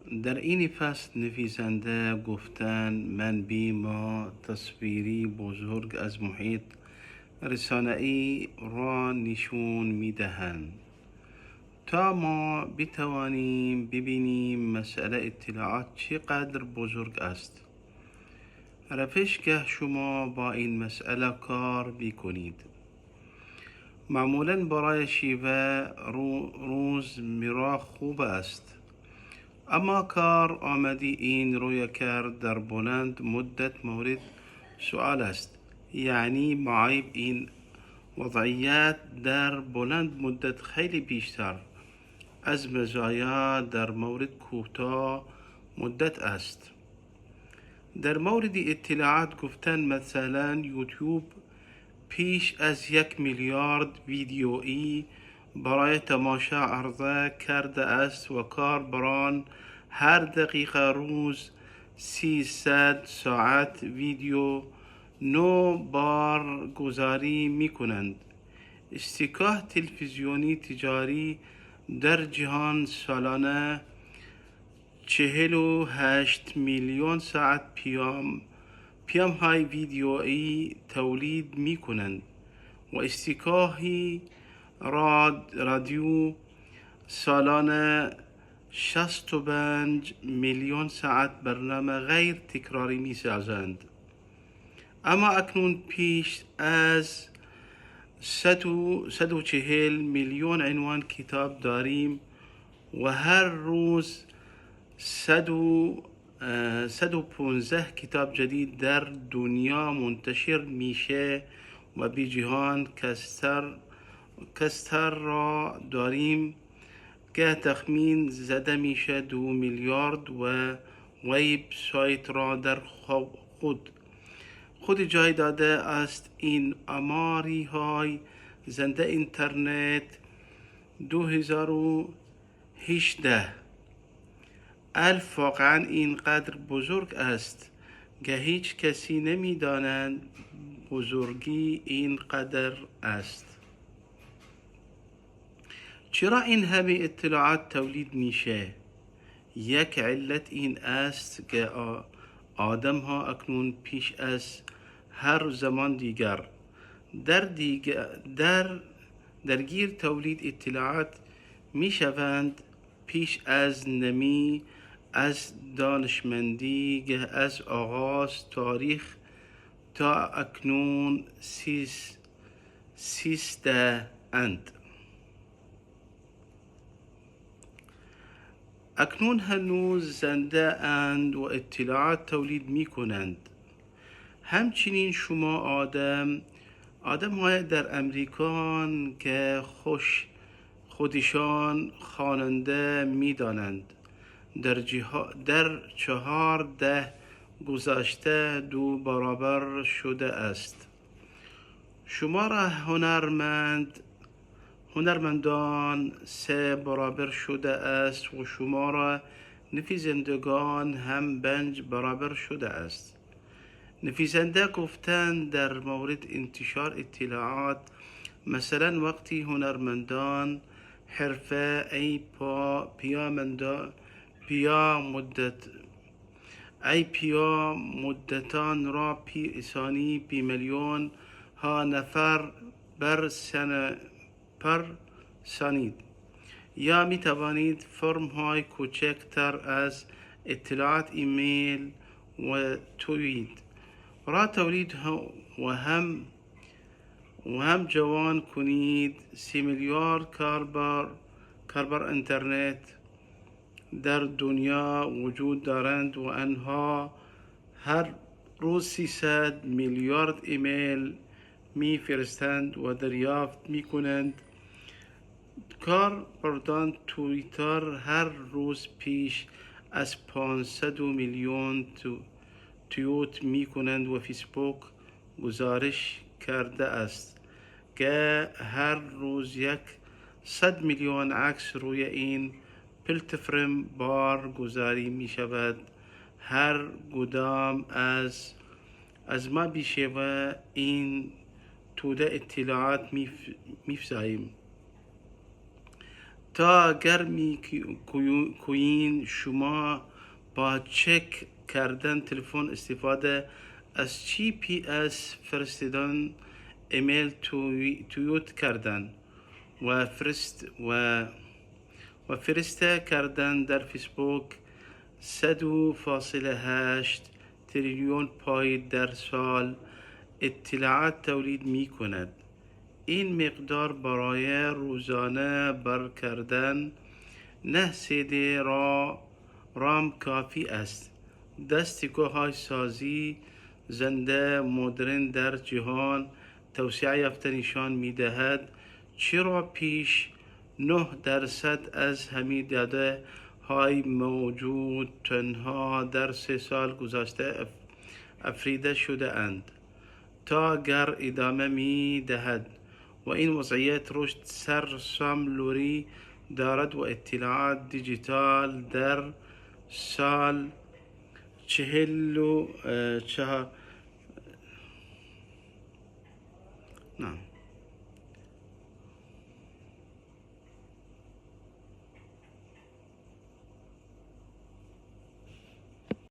در این فصل نویسنده گفتن منبع ما تصویری بزرگ از محیط رسانه‌ای را نشون می‌دهند تا ما بتوانیم ببینیم مسئله اطلاعات چقدر بزرگ است. روش که شما با این مسئله کار بکنید معمولاً برای شیوه روزمره خوب است، اما کار آمدی این روی کرد در بلند مدت مورد سؤال است. یعنی معایب این وضعیت در بلند مدت خیلی بیشتر از مزایا در مورد کوتاه مدت است. در مورد اطلاعات گفتن مثلا یوتیوب پیش از 1 میلیارد ویدیویی برای تماشا عرضه کرده است و کاربران هر دقیقه روز 300 ساعت ویدیو نو بارگذاری می کنند. استکاه تلویزیونی تجاری در جهان سالانه 48 میلیون ساعت پیام های ویدیویی تولید می کنند و استکاهی رادیو سالانه 65 میلیون ساعت برنامه غیر تکراری می سازند. اما اکنون پیش از 140 میلیون عنوان کتاب داریم و هر روز 115 کتاب جدید در دنیا منتشر میشه و به جهان کستر را داریم که تخمین زده میشه 2 میلیارد و ویب سایت را در خود جای داده است. این آماری های زنده اینترنت 2018 الف واقعا اینقدر بزرگ است که هیچ کسی نمیداند بزرگی اینقدر است. چرا این همه اطلاعات تولید میشه؟ یک علت این است که آدم ها اکنون پیش از هر زمان دیگر درگیر تولید اطلاعات می شوند. پیش از نمی از دانشمندی که از آغاز تاریخ تا اکنون 13 اند. اکنون هنوز زنده اند و اطلاعات تولید می کنند. همچنین شما آدم های در امریکا که خودشان خواننده می دانند در 14 گذشته 2 برابر شده است. شما را هنرمندان 3 برابر شده است و شما را نویسندگان هم 5 برابر شده است. نویسنده گفتند در مورد انتشار اطلاعات مثلا وقتی هنرمندان حرفه ای پیا مدتان را پی ثانی بی میلیون ها نفر بر ثانید، یا می توانید فرم های کوچکتر از اطلاعات ایمیل و توییت را تولید و هم جوان کنید. 3 میلیارد کاربر اینترنت در دنیا وجود دارند و آنها هر روز 300 میلیارد ایمیل می فرستند و دریافت می کنند. کاربران توییتر هر روز پیش از 500 میلیون توییت می کنند و فیسبوک گزارش کرده است که هر روز 100 میلیون عکس روی این پلتفرم بارگذاری می شود. هر کدام از ما بیشه و این توده اطلاعات می فزاییم تا گرمی کوین شما با چک کردن تلفن استفاده از GPS فرستادن، ایمیل توییت کردن و فرسته کردن در فیسبوک 100.8 تریلیون پای در سال اطلاعات تولید می کند. این مقدار برای روزانه بر کردن 9 CD رام کافی است. دستگاه‌های سازی زنده مدرن در جهان توسعه یافته نشان می‌دهد چرا پیش 9% از همه داده های موجود تنها در 3 سال گذشته افریده شده اند. تا گر ادامه می دهد و این وضعیت رشد سرسام‌لوری دارد و اطلاعات دیجیتال در سال 44